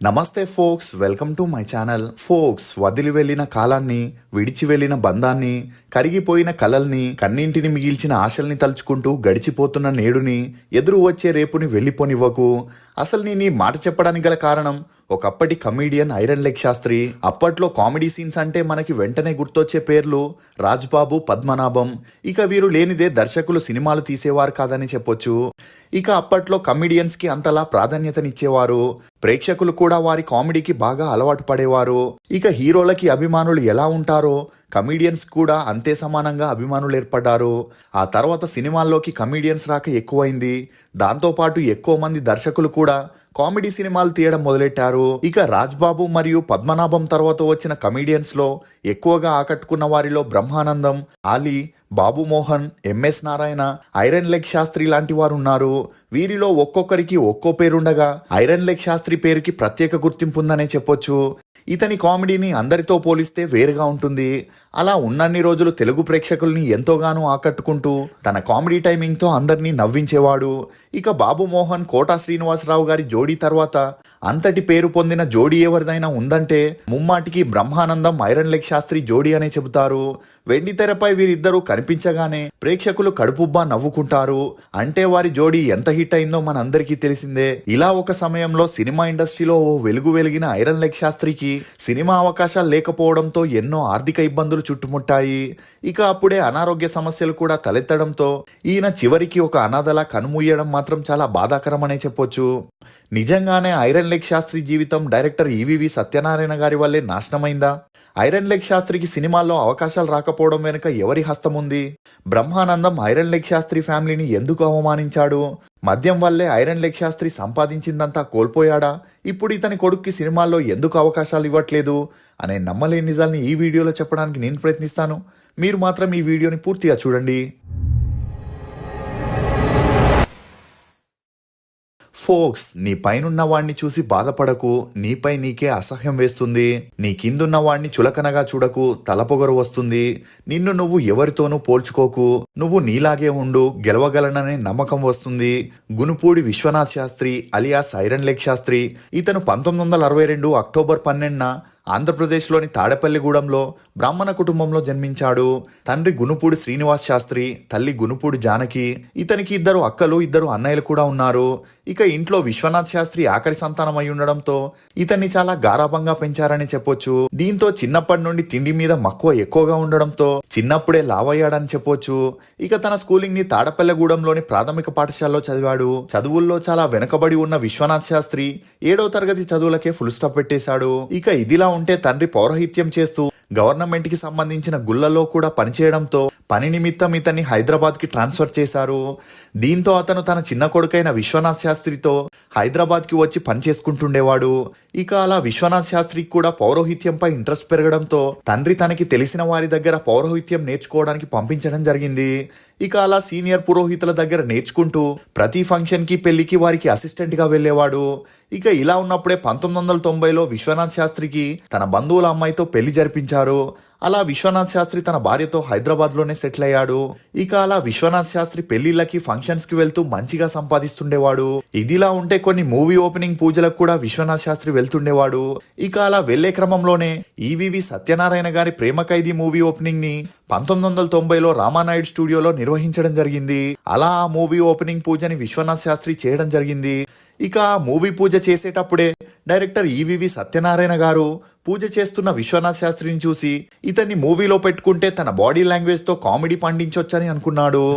నమస్తే folks, welcome to my channel. Folks, వదిలి వెళ్లిన కాలాన్ని, విడిచి వెళ్లిన బంధాన్ని, కరిగిపోయిన కలల్ని, కన్నింటిని మిగిల్చిన ఆశల్ని తలుచుకుంటూ గడిచిపోతున్న నేడుని, ఎదురు వచ్చే రేపుని వెళ్ళిపోనివ్వకు. అసలు నేను ఈ మాట చెప్పడానికి గల కారణం, ఒకప్పటి కమీడియన్ ఐరన్ లెగ్ శాస్త్రి. అప్పట్లో కామెడీ సీన్స్ అంటే మనకి వెంటనే గుర్తొచ్చే పేర్లు రాజ్బాబు, పద్మనాభం. ఇక వీరు లేనిదే దర్శకులు సినిమాలు తీసేవారు కాదని చెప్పొచ్చు. ఇక అప్పట్లో కమీడియన్స్ కి అంతలా ప్రాధాన్యతనిచ్చేవారు. ప్రేక్షకులు కూడా వారి కామెడీకి బాగా అలవాటు పడేవారు. ఇక హీరోలకి అభిమానులు ఎలా ఉంటారో కమీడియన్స్ కూడా అంతే సమానంగా అభిమానులు ఏర్పడ్డారు. ఆ తర్వాత సినిమాల్లోకి కమీడియన్స్ రాక ఎక్కువైంది. దాంతోపాటు ఎక్కువ మంది దర్శకులు కూడా కామెడీ సినిమాలు తీయడం మొదలెట్టారు. ఇక రాజ్బాబు మరియు పద్మనాభం తర్వాత వచ్చిన కమీడియన్స్ లో ఎక్కువగా ఆకట్టుకున్న వారిలో Brahmanandam, Ali, Babu Mohan, MS Narayana, iron leg Sastri లాంటి వారు ఉన్నారు. వీరిలో ఒక్కొక్కరికి ఒక్కో పేరుండగా ఐరన్ లెగ్ శాస్త్రి పేరుకి ప్రత్యేక గుర్తింపు ఉందనే చెప్పొచ్చు. ఇతని కామెడీని అందరితో పోలిస్తే వేరుగా ఉంటుంది. అలా ఉన్నన్ని రోజులు తెలుగు ప్రేక్షకుల్ని ఎంతోగానో ఆకట్టుకుంటూ తన కామెడీ టైమింగ్తో అందరినీ నవ్వించేవాడు. ఇక బాబు మోహన్, కోటా శ్రీనివాసరావు గారి జోడీ తర్వాత అంతటి పేరు పొందిన జోడీ ఎవరిదైనా ఉందంటే ముమ్మాటికి బ్రహ్మానందం, ఐరన్ లెగ్ శాస్త్రి జోడీ అనే చెబుతారు. వెండి తెరపై వీరిద్దరూ కనిపించగానే ప్రేక్షకులు కడుపుబ్బా నవ్వుకుంటారు. అంటే వారి జోడీ ఎంత హిట్ అయిందో మనందరికీ తెలిసిందే. ఇలా ఒక సమయంలో సినిమా ఇండస్ట్రీలో ఓ వెలుగు వెలిగిన ఐరన్ లెగ్ శాస్త్రికి సినిమా అవకాశాలు లేకపోవడంతో ఎన్నో ఆర్థిక ఇబ్బందులు చుట్టుముట్టాయి. ఇక అప్పుడే అనారోగ్య సమస్యలు కూడా తలెత్తడంతో ఈయన చివరికి ఒక అనాథలా కనుమూయడం మాత్రం చాలా బాధాకరమనే చెప్పొచ్చు. నిజంగానే ఐరన్ లెగ్ శాస్త్రి జీవితం డైరెక్టర్ ఈవీవి సత్యనారాయణ గారి వల్లే నాశనమైందా? ఐరన్ లెగ్ శాస్త్రికి సినిమాల్లో అవకాశాలు రాకపోవడం వెనుక ఎవరి హస్తం ఉంది? బ్రహ్మానందం ఐరన్ లెగ్ శాస్త్రి ఫ్యామిలీని ఎందుకు అవమానించాడు? మద్యం వల్లే ఐరన్ లెగ్ శాస్త్రి సంపాదించిందంతా కోల్పోయాడా? ఇప్పుడు ఇతని కొడుక్కి సినిమాల్లో ఎందుకు అవకాశాలు ఇవ్వట్లేదు అనే నమ్మలేని నిజాల్ని ఈ వీడియోలో చెప్పడానికి నేను ప్రయత్నిస్తాను. మీరు మాత్రం ఈ వీడియోని పూర్తిగా చూడండి. ఫోక్స్, నీ పైనున్న వాణ్ణి చూసి బాధపడకు. నీపై నీకే అసహ్యం వేస్తుంది. నీ కిందున్న వాణ్ణి చులకనగా చూడకు. తలపొగరు వస్తుంది. నిన్ను నువ్వు ఎవరితోనూ పోల్చుకోకు. నువ్వు నీలాగే ఉండు, గెలవగలననే నమ్మకం వస్తుంది. Gunupudi Vishwanath Shastri alias iron leg Shastri. ఇతను 1962 అక్టోబర్ 12న ఆంధ్రప్రదేశ్లోని తాడేపల్లిగూడెంలో బ్రాహ్మణ కుటుంబంలో జన్మించాడు. తండ్రి గునుపూడి శ్రీనివాస్ శాస్త్రి, తల్లి గునుపూడి జానకి. ఇతనికి 2 అక్కలు, 2 అన్నయ్యలు కూడా ఉన్నారు. ఇక ఇంట్లో విశ్వనాథ్ శాస్త్రి ఆఖరి సంతానం అయి ఉండడంతో ఇతన్ని చాలా గారాబంగా పెంచారని చెప్పొచ్చు. దీంతో చిన్నప్పటి నుండి తిండి మీద మక్కువ ఎక్కువగా ఉండడంతో చిన్నప్పుడే లావయ్యాడని చెప్పొచ్చు. ఇక తన స్కూలింగ్ ని తాడేపల్లిగూడెంలోని ప్రాథమిక పాఠశాలలో చదివాడు. చదువుల్లో చాలా వెనుకబడి ఉన్న విశ్వనాథ్ శాస్త్రి 7వ తరగతి చదువులకే ఫుల్ స్టాప్ పెట్టేశాడు. ఇక ఇదిలా ఉంటే తండ్రి పౌరహిత్యం చేస్తూ గవర్నమెంట్ కి సంబంధించిన గుళ్లలో కూడా పనిచేయడంతో పని నిమిత్తం ఇతన్ని హైదరాబాద్ కి ట్రాన్స్ఫర్ చేశారు. దీంతో అతను తన చిన్న కొడుకైన విశ్వనాథ్ శాస్త్రితో హైదరాబాద్ కి వచ్చి పని చేసుకుంటుండేవాడు. ఇక అలా విశ్వనాథ్ శాస్త్రికి కూడా పౌరోహిత్యంపై ఇంట్రెస్ట్ పెరగడంతో తండ్రి తనకి తెలిసిన వారి దగ్గర పౌరోహిత్యం నేర్చుకోవడానికి పంపించడం జరిగింది. ఇక అలా సీనియర్ పురోహితుల దగ్గర నేర్చుకుంటూ ప్రతి ఫంక్షన్ కి, పెళ్లికి వారికి అసిస్టెంట్ గా వెళ్లేవాడు. ఇక ఇలా ఉన్నప్పుడే 1990లో విశ్వనాథ్ శాస్త్రికి తన బంధువుల అమ్మాయితో పెళ్లి జరిపించారు. అలా విశ్వనాథ్ శాస్త్రి తన భార్యతో హైదరాబాద్ లోనే సెటిల్ అయ్యాడు. ఇక అలా విశ్వనాథ్ శాస్త్రి పెళ్లిళ్ళకి, ఫంక్షన్స్ కి వెళ్తూ మంచిగా సంపాదిస్తుండేవాడు. ఇదిలా ఉంటే కొన్ని మూవీ ఓపెనింగ్ పూజలకు కూడా విశ్వనాథ్ శాస్త్రి వెళ్తుండేవాడు. ఇక అలా వెళ్లే క్రమంలోనే ఈవీవి సత్యనారాయణ గారి ప్రేమ ఖైదీ మూవీ ఓపెనింగ్ ని 1990లో రామానాయుడు స్టూడియోలో నిర్వహించడం జరిగింది. అలా ఆ మూవీ ఓపెనింగ్ పూజని విశ్వనాథ్ శాస్త్రి చేయడం జరిగింది. ఇక ఆ మూవీ పూజ చేసేటప్పుడే డైరెక్టర్ ఈవీవి సత్యనారాయణ గారు పూజ చేస్తున్న విశ్వనాథ్ శాస్త్రిని చూసి ఇతన్ని మూవీలో పెట్టుకుంటే తన బాడీ లాంగ్వేజ్ తో కామెడీ పండించొచ్చని అనుకున్నాడు.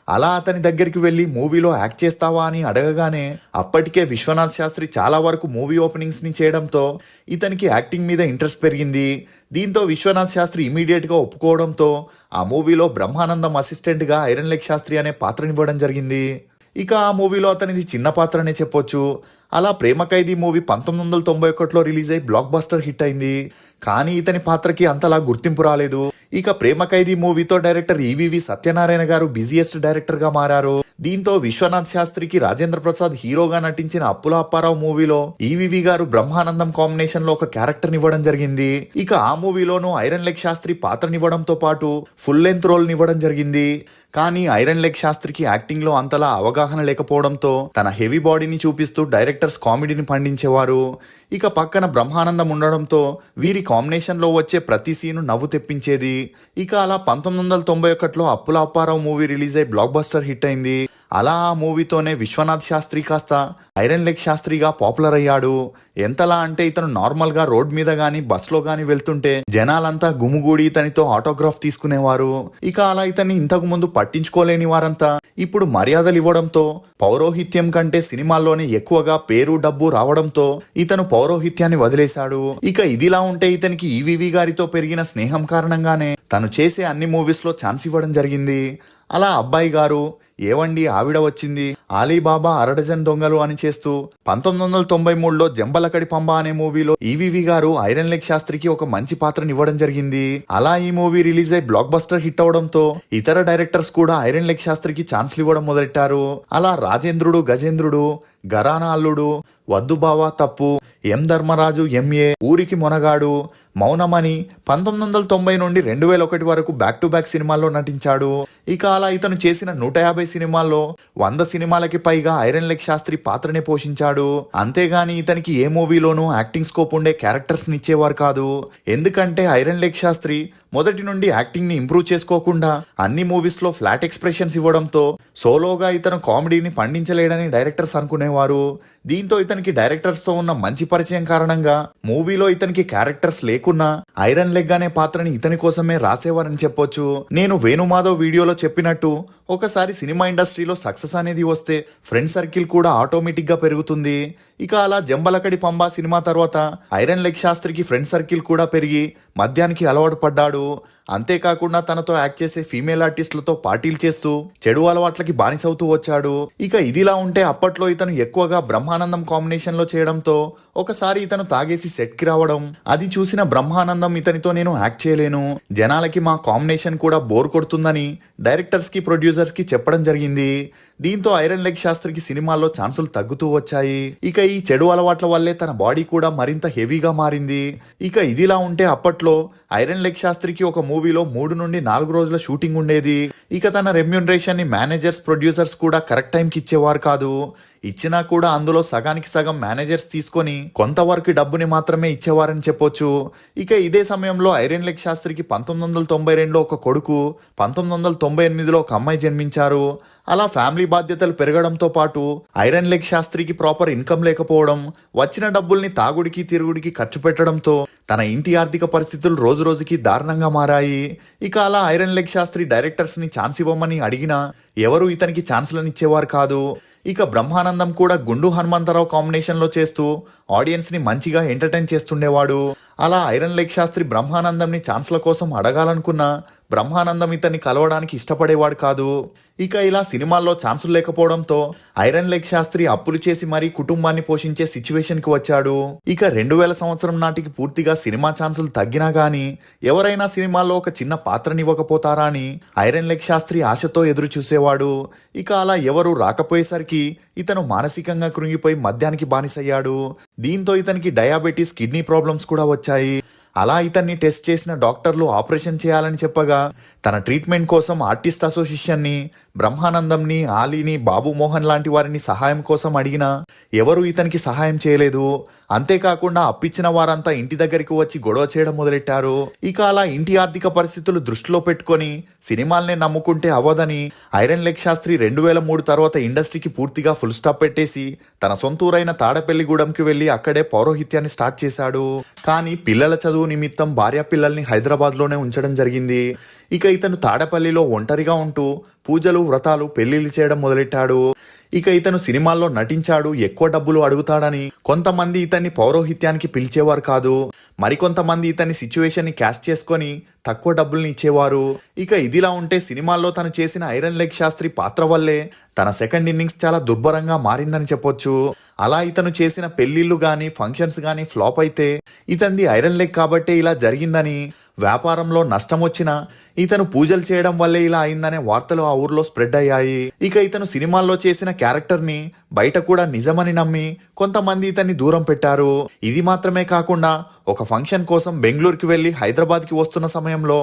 అలా అతని దగ్గరికి వెళ్లి మూవీలో యాక్ట్ చేస్తావా అని అడగగానే అప్పటికే విశ్వనాథ్ శాస్త్రి చాలా వరకు మూవీ ఓపెనింగ్స్ ని చేయడంతో ఇతనికి యాక్టింగ్ మీద ఇంట్రెస్ట్ పెరిగింది. దీంతో విశ్వనాథ్ శాస్త్రి ఇమీడియట్ గా ఒప్పుకోవడంతో ఆ మూవీలో బ్రహ్మానందం అసిస్టెంట్ గా ఐరన్ లెగ్ శాస్త్రి అనే పాత్రనివ్వడం జరిగింది. ఇక ఆ మూవీలో అతనిది చిన్న పాత్రనే చెప్పొచ్చు. అలా ప్రేమ ఖైదీ మూవీ 1991లో రిలీజ్ అయి బ్లాక్ బస్టర్ హిట్ అయింది. కానీ ఇతని పాత్రకి అంతలా గుర్తింపు రాలేదు. ఇక ప్రేమ ఖైదీ మూవీతో డైరెక్టర్ ఈవీవి సత్యనారాయణ గారు బిజీయెస్ట్ డైరెక్టర్ గా మారారు. దీంతో విశ్వనాథ్ శాస్త్రికి రాజేంద్ర ప్రసాద్ హీరోగా నటించిన అప్పుల అప్పారావు మూవీలో ఈవీవి గారు బ్రహ్మానందం కాంబినేషన్ లో ఒక క్యారెక్టర్ నివ్వడం జరిగింది. ఇక ఆ మూవీలోనూ ఐరన్ లెగ్ శాస్త్రి పాత్రనివ్వడంతో పాటు ఫుల్ లెంత్ రోల్ నివ్వడం జరిగింది. కానీ ఐరన్ లెగ్ శాస్త్రికి యాక్టింగ్ లో అంతలా అవగాహన లేకపోవడంతో తన హెవీ బాడీని చూపిస్తూ డైరెక్టర్స్ కామెడీని పండించేవారు. ఇక పక్కన బ్రహ్మానందం ఉండడంతో వీరి కాంబినేషన్ లో వచ్చే ప్రతి సీను నవ్వు తెప్పించేది. ఇక అలా 1991లో అప్పుల అప్పారావు మూవీ రిలీజ్ అయి బ్లాక్ బస్టర్ హిట్ అయింది. అలా ఆ మూవీతోనే విశ్వనాథ్ శాస్త్రి కాస్త ఐరన్ లెగ్ శాస్త్రిగా పాపులర్ అయ్యాడు. ఎంతలా అంటే ఇతను నార్మల్ గా రోడ్ మీద గానీ బస్లో గానీ వెళ్తుంటే జనాలంతా గుమిగూడి ఇతనితో ఆటోగ్రాఫ్ తీసుకునేవారు. ఇక అలా ఇతన్ని ఇంతకు ముందు పట్టించుకోలేని వారంతా ఇప్పుడు మర్యాదలు ఇవ్వడంతో పౌరోహిత్యం కంటే సినిమాల్లోనే ఎక్కువగా పేరు డబ్బు రావడంతో ఇతను పౌరోహిత్యాన్ని వదిలేశాడు. ఇక ఇదిలా ఉంటే ఇతనికి ఈవీవి గారితో పెరిగిన స్నేహం కారణంగానే తను చేసే అన్ని మూవీస్ లో ఛాన్స్ ఇవ్వడం జరిగింది. అలా అబ్బాయి గారు, ఏవండి ఆవిడ వచ్చింది, ఆలీబాబా అరడజన్ దొంగలు అని చేస్తూ 1993లో జంబలకడి పంబ అనే మూవీలో ఈవీవి గారు ఐరన్ లెగ్ శాస్త్రికి ఒక మంచి పాత్రని ఇవ్వడం జరిగింది. అలా ఈ మూవీ రిలీజ్ అయి బ్లాక్ బస్టర్ హిట్ అవడంతో ఇతర డైరెక్టర్స్ కూడా ఐరన్ లెగ్ శాస్త్రికి ఛాన్స్లు ఇవ్వడం మొదలెట్టారు. అలా రాజేంద్రుడు, గజేంద్రుడు, గరానా అల్లుడు, వద్దు బావా తప్పు, ఎం ధర్మరాజు, ఎంఏ, ఊరికి మొనగాడు, మౌనమని 1990 నుండి 2001 వరకు బ్యాక్ టు బ్యాక్ సినిమాల్లో నటించాడు. ఇక అలా ఇతను చేసిన 150 సినిమాల్లో 100 సినిమాలకి పైగా ఐరన్ లెగ్ శాస్త్రి పాత్రనే పోషించాడు. అంతేగాని ఇతనికి ఏ మూవీలోనూ యాక్టింగ్ స్కోప్ ఉండే క్యారెక్టర్స్ ని ఇచ్చేవారు కాదు. ఎందుకంటే ఐరన్ లెగ్ శాస్త్రి మొదటి నుండి యాక్టింగ్ ని ఇంప్రూవ్ చేసుకోకుండా అన్ని మూవీస్ లో ఫ్లాట్ ఎక్స్ప్రెషన్స్ ఇవ్వడంతో సోలోగా ఇతను కామెడీని పండించలేడని డైరెక్టర్స్ అనుకునేవారు. దీంతో ఇతనికి డైరెక్టర్స్ తో ఉన్న మంచి పరిచయం కారణంగా మూవీలో ఇతనికి క్యారెక్టర్స్ లేకున్నా ఐరన్ లెగ్ అనే పాత్రని ఇతని కోసమే రాసేవారని చెప్పొచ్చు. నేను వేణుమాధవ్ వీడియోలో చెప్పినట్టు ఒకసారి సినిమా ఇండస్ట్రీలో సక్సెస్ అనేది వస్తే ఫ్రెండ్ సర్కిల్ కూడా ఆటోమేటిక్ గా పెరుగుతుంది. ఇక అలా జంబలకడి పంబా సినిమా తర్వాత ఐరన్ లెగ్ శాస్త్రికి ఫ్రెండ్ సర్కిల్ కూడా పెరిగి మద్యానికి అలవాటు పడ్డాడు. అంతేకాకుండా తనతో యాక్ట్ చేసే ఫీమేల్ ఆర్టిస్టులతో పార్టీలు చేస్తూ చెడు అలవాట్లకి బానిసవుతూ వచ్చాడు. ఇక ఇదిలా ఉంటే అప్పట్లో ఇతను ఎక్కువగా బ్రహ్మానందం కాంబినేషన్ లో చేయడంతో ఒకసారి ఇతను తాగేసి సెట్ కి రావడం, అది చూసిన బ్రహ్మానందం ఇతనితో నేను యాక్ట్ చేయలేను, జనాలకి మా కాంబినేషన్ కూడా బోర్ కొడుతుందని డైరెక్టర్స్ కి ప్రొడ్యూసర్స్ కి చెప్పడం జరిగింది. దీంతో ఐరన్ లెగ్ శాస్త్రికి సినిమాల్లో ఛాన్సులు తగ్గుతూ వచ్చాయి. ఇక ఈ చెడు అలవాట్ల వల్లే తన బాడీ కూడా మరింత హెవీగా మారింది. ఇక ఇదిలా ఉంటే అప్పట్లో ఐరన్ లెగ్ శాస్త్రికి ఒక మూవీలో 3 నుండి 4 రోజుల షూటింగ్ ఉండేది. ఇక తన రెమ్యూనరేషన్ ని మేనేజర్స్, ప్రొడ్యూసర్స్ కూడా కరెక్ట్ టైంకి ఇచ్చేవారు కాదు. ఇచ్చినా కూడా అందులో సగానికి సగం మేనేజర్స్ తీసుకొని కొంతవరకు డబ్బుని మాత్రమే ఇచ్చేవారని చెప్పొచ్చు. ఇక ఇదే సమయంలో ఐరన్ లెగ్ శాస్త్రికి 1992లో ఒక కొడుకు, 1998లో ఒక అమ్మాయి జన్మించారు. అలా ఫ్యామిలీ బాధ్యతలు పెరగడంతో పాటు ఐరన్ లెగ్ శాస్త్రికి ప్రాపర్ ఇన్కమ్ లేకపోవడం, వచ్చిన డబ్బుల్ని తాగుడికి తిరుగుడికి ఖర్చు పెట్టడంతో తన ఇంటి ఆర్థిక పరిస్థితులు రోజు రోజుకి దారుణంగా మారాయి. ఇక అలా ఐరన్ లెగ్ శాస్త్రి డైరెక్టర్స్ ని ఛాన్స్ ఇవ్వమని అడిగినా ఎవరు ఇతనికి ఛాన్స్లను ఇచ్చేవారు కాదు. ఇక బ్రహ్మానందం కూడా గుండు హనుమంతరావు కాంబినేషన్ లో చేస్తూ ఆడియన్స్ ని మంచిగా ఎంటర్టైన్ చేస్తుండేవాడు. అలా ఐరన్ లెగ్ శాస్త్రి బ్రహ్మానందం ని ఛాన్స్ల కోసం అడగాలనుకున్నా బ్రహ్మానందం ఇతన్ని కలవడానికి ఇష్టపడేవాడు కాదు. ఇక ఇలా సినిమాల్లో ఛాన్సులు లేకపోవడంతో ఐరన్ లెగ్ శాస్త్రి అప్పులు చేసి మరీ కుటుంబాన్ని పోషించే సిచ్యువేషన్ కి వచ్చాడు. ఇక 2000 సంవత్సరం నాటికి పూర్తిగా సినిమా ఛాన్సులు తగ్గినా గానీ ఎవరైనా సినిమాల్లో ఒక చిన్న పాత్రనివ్వకపోతారా అని ఐరన్ లెగ్ శాస్త్రి ఆశతో ఎదురు చూసేవాడు. ఇక అలా ఎవరు రాకపోయేసరికి ఇతను మానసికంగా కృంగిపోయి మద్యానికి బానిసయ్యాడు. దీంతో ఇతనికి డయాబెటీస్, కిడ్నీ ప్రాబ్లమ్స్ కూడా వచ్చాయి. అలా ఇతన్ని టెస్ట్ చేసిన డాక్టర్లు ఆపరేషన్ చేయాలని చెప్పగా తన ట్రీట్మెంట్ కోసం ఆర్టిస్ట్ అసోసియేషన్ని, బ్రహ్మానందంని, ఆలీని, బాబు మోహన్ లాంటి వారిని సహాయం కోసం అడిగినా ఎవరు ఇతనికి సహాయం చేయలేదు. అంతేకాకుండా అప్పిచ్చిన వారంతా ఇంటి దగ్గరికి వచ్చి గొడవ చేయడం మొదలెట్టారు. ఇక అలా ఇంటి ఆర్థిక పరిస్థితులు దృష్టిలో పెట్టుకొని సినిమాల్నే నమ్ముకుంటే అవ్వదని ఐరన్ లెగ్ శాస్త్రి 2003 తర్వాత ఇండస్ట్రీకి పూర్తిగా ఫుల్ స్టాప్ పెట్టేసి తన సొంతూరైన తాడపల్లిగూడెంకి వెళ్లి అక్కడే పౌరోహిత్యాన్ని స్టార్ట్ చేశాడు. కానీ పిల్లల చదువు నిమిత్తం భార్య పిల్లల్ని హైదరాబాద్ లోనే ఉంచడం జరిగింది. ఇక ఇతను తాడపల్లిలో ఒంటరిగా ఉంటూ పూజలు, వ్రతాలు, పెళ్లిళ్ళు చేయడం మొదలెట్టాడు. ఇక ఇతను సినిమాల్లో నటించాడు, ఎక్కువ డబ్బులు అడుగుతాడని కొంతమంది ఇతన్ని పౌరోహిత్యానికి పిలిచేవారు కాదు. మరికొంతమంది ఇతని సిచ్యువేషన్ ని క్యాష్ చేసుకొని తక్కువ డబ్బుల్ని ఇచ్చేవారు. ఇక ఇదిలా ఉంటే సినిమాల్లో తను చేసిన ఐరన్ లెగ్ శాస్త్రి పాత్ర వల్లే తన సెకండ్ ఇన్నింగ్స్ చాలా దుర్భరంగా మారిందని చెప్పొచ్చు. అలా ఇతను చేసిన పెళ్లిళ్ళు గాని, ఫంక్షన్స్ గాని ఫ్లాప్ అయితే ఇతనిది ఐరన్ లెగ్ కాబట్టే ఇలా జరిగిందని, వ్యాపారంలో నష్టం వచ్చినా ఇతను పూజలు చేయడం వల్లే ఇలా అయిందనే వార్తలు ఆ ఊర్లో స్ప్రెడ్ అయ్యాయి. ఇక ఇతను సినిమాల్లో చేసిన క్యారెక్టర్ ని బయట కూడా నిజమని నమ్మి కొంతమంది ఇతన్ని దూరం పెట్టారు. ఇది మాత్రమే కాకుండా ఒక ఫంక్షన్ కోసం బెంగళూరుకి వెళ్లి హైదరాబాద్ కి వస్తున్న సమయంలో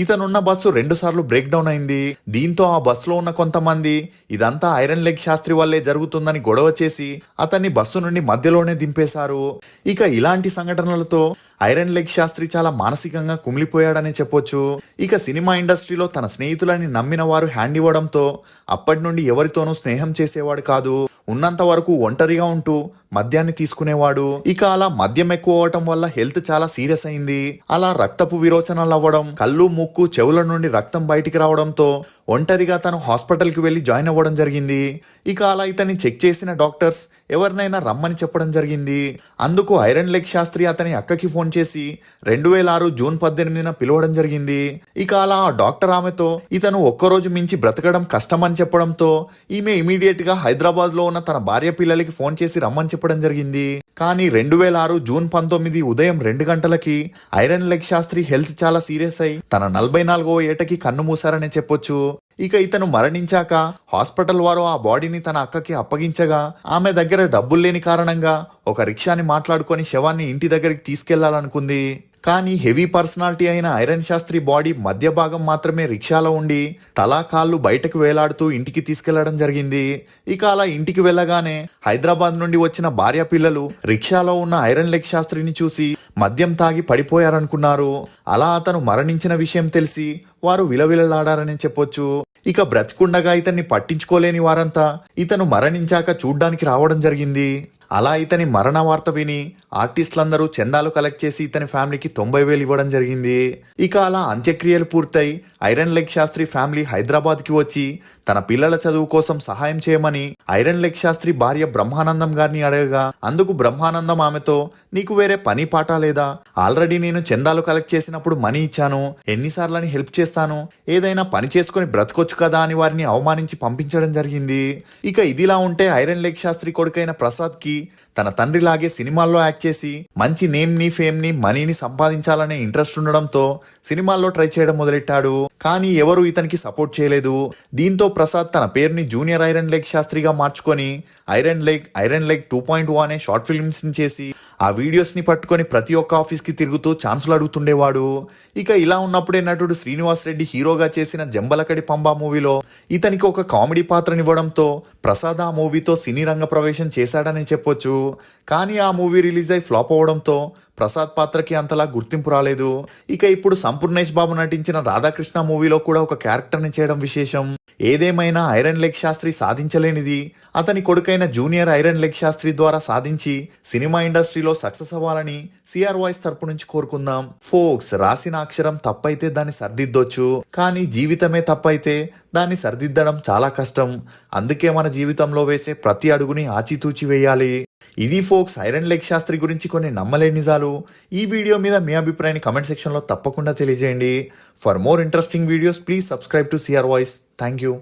ఇతనున్న బస్సు 2 సార్లు బ్రేక్ డౌన్ అయింది. దీంతో ఆ బస్సులో ఉన్న కొంతమంది ఇదంతా ఐరన్ లెగ్ శాస్త్రి వల్లే జరుగుతుందని గొడవ చేసి అతన్ని బస్సు నుండి మధ్యలోనే దింపేశారు. ఇక ఇలాంటి సంఘటనలతో ఐరన్ లెగ్ శాస్త్రి చాలా మానసికంగా కుమిలిపోయాడనే చెప్పొచ్చు. ఇక సినిమా ఇండస్ట్రీలో తన స్నేహితులని నమ్మిన వారు హ్యాండ్ ఇవ్వడంతో అప్పటి నుండి ఎవరితోనూ స్నేహం చేసేవాడు కాదు. ఉన్నంత వరకు ఒంటరిగా ఉంటూ మద్యాన్ని తీసుకునేవాడు. ఇక అలా మద్యం ఎక్కువ అవటం వల్ల హెల్త్ చాలా సీరియస్ అయింది. అలా రక్తపు విరోచనాలు అవ్వడం, కళ్ళు ముక్కు చెవుల నుండి రక్తం బయటికి రావడంతో ఒంటరిగా తను హాస్పిటల్ కి వెళ్లి జాయిన్ అవ్వడం జరిగింది. ఇక అలా ఇతన్ని చెక్ చేసిన డాక్టర్స్ ఎవరినైనా రమ్మని చెప్పడం జరిగింది. అందుకు ఐరన్ లెగ్ శాస్త్రి అతని అక్కకి ఫోన్ చేసి 2006 జూన్ 18న పిలవడం జరిగింది. ఇక అలా ఆ డాక్టర్ ఆమెతో ఇతను ఒక్కరోజు మించి బ్రతకడం కష్టమని చెప్పడంతో ఈమె ఇమీడియట్ గా హైదరాబాద్ లో ఉన్న తన భార్య పిల్లలకి ఫోన్ చేసి రమ్మని చెప్పడం జరిగింది. కానీ 2006 జూన్ 19 ఉదయం 2 గంటలకి ఐరన్ లెగ్ శాస్త్రి హెల్త్ చాలా సీరియస్ అయి తన 44వ ఏటకి కన్ను మూసారనే చెప్పొచ్చు. ఇక ఇతను మరణించాక హాస్పిటల్ వారు ఆ బాడీని తన అక్కకి అప్పగించగా ఆమె దగ్గర డబ్బులు లేని కారణంగా ఒక రిక్షాని మాట్లాడుకొని శవాన్ని ఇంటి దగ్గరికి తీసుకెళ్లాలనుకుంది. కానీ హెవీ పర్సనాలిటీ అయిన ఐరన్ శాస్త్రి బాడీ మధ్య భాగం మాత్రమే రిక్షాలో ఉండి తలా కాళ్ళు బయటకు వేలాడుతూ ఇంటికి తీసుకెళ్లడం జరిగింది. ఇక అలా ఇంటికి వెళ్ళగానే హైదరాబాద్ నుండి వచ్చిన భార్య పిల్లలు రిక్షాలో ఉన్న ఐరన్ లెగ్ శాస్త్రిని చూసి మద్యం తాగి పడిపోయారనుకున్నారు. అలా అతను మరణించిన విషయం తెలిసి వారు విలవిలలాడారని చెప్పొచ్చు. ఇక బ్రతికుండగా ఇతన్ని పట్టించుకోలేని వారంతా ఇతను మరణించాక చూడ్డానికి రావడం జరిగింది. అలా ఇతని మరణ వార్త విని ఆర్టిస్టులందరూ చందాలు కలెక్ట్ చేసి ఇతని ఫ్యామిలీకి 90,000 ఇవ్వడం జరిగింది. ఇక అలా అంత్యక్రియలు పూర్తయి iron leg Shastri family Hyderabad కి వచ్చి తన పిల్లల చదువు కోసం సహాయం చేయమని ఐరన్ లెగ్ శాస్త్రి భార్య బ్రహ్మానందం గారిని అడగగా అందుకు బ్రహ్మానందం ఆమెతో, నీకు వేరే పని పాట లేదా? ఆల్రెడీ నేను చందాలు కలెక్ట్ చేసినప్పుడు మనీ ఇచ్చాను, ఎన్నిసార్లని హెల్ప్ చేస్తాను, ఏదైనా పని చేసుకుని బ్రతకొచ్చు కదా అని వారిని అవమానించి పంపించడం జరిగింది. ఇక ఇదిలా ఉంటే ఐరన్ లెగ్ శాస్త్రి కొడుకైన ప్రసాద్ కి తన తండ్రిలాగే సినిమాల్లో యాక్ట్ చేసి మంచి నేమ్ ని ఫేమ్ ని మనీని సంపాదించాలనే ఇంట్రెస్ట్ ఉండడంతో సినిమాల్లో ట్రై చేయడం మొదలెట్టాడు. కానీ ఎవరు ఇతనికి సపోర్ట్ చేయలేదు. దీంతో ప్రసాద్ తన పేరుని జూనియర్ ఐరన్ లెగ్ శాస్త్రిగా మార్చుకొని ఐరన్ లెగ్ 2.0 అనే షార్ట్ ఫిల్మ్స్ ని చేసి ఆ వీడియోస్ ని పట్టుకొని ప్రతి ఒక్క ఆఫీస్ కి తిరుగుతూ ఛాన్సులు అడుగుతుండేవాడు. ఇక ఇలా ఉన్నప్పుడే నటుడు శ్రీనివాస్ రెడ్డి హీరోగా చేసిన జంబలకడి పంబా మూవీలో ఇతనికి ఒక కామెడీ పాత్రనివ్వడంతో ప్రసాద్ ఆ మూవీతో సినీ రంగ ప్రవేశం చేశాడని చెప్పొచ్చు. కానీ ఆ మూవీ రిలీజ్ అయి ఫ్లాప్ అవడంతో ప్రసాద్ పాత్రకి అంతలా గుర్తింపు రాలేదు. ఇక ఇప్పుడు సంపూర్ణేష్ బాబు నటించిన రాధాకృష్ణ మూవీలో కూడా ఒక క్యారెక్టర్ ని చేయడం విశేషం. ఏదేమైనా ఐరన్ లెగ్ శాస్త్రి సాధించలేనిది అతని కొడుకైన జూనియర్ ఐరన్ లెగ్ శాస్త్రి ద్వారా సాధించి సినిమా ఇండస్ట్రీలో సక్సెస్ అవ్వాలని సిఆర్ వాయిస్ తరపు నుంచి కోరుకుందాం. ఫోక్స్, రాసిన అక్షరం తప్పైతే దాన్ని సర్దిద్దొచ్చు, కానీ జీవితమే తప్పైతే దాన్ని సరిదిద్దడం చాలా కష్టం. అందుకే మన జీవితంలో వేసే ప్రతి అడుగుని ఆచితూచి వేయాలి. ఇది ఫోక్స్ ఐరన్ లెగ్ శాస్త్రి గురించి కొన్ని నమ్మలేని నిజాలు. ఈ వీడియో మీద మీ అభిప్రాయాన్ని కమెంట్ సెక్షన్ లో తప్పకుండా తెలియజేయండి. For more interesting videos please subscribe to CR voice. Thank you.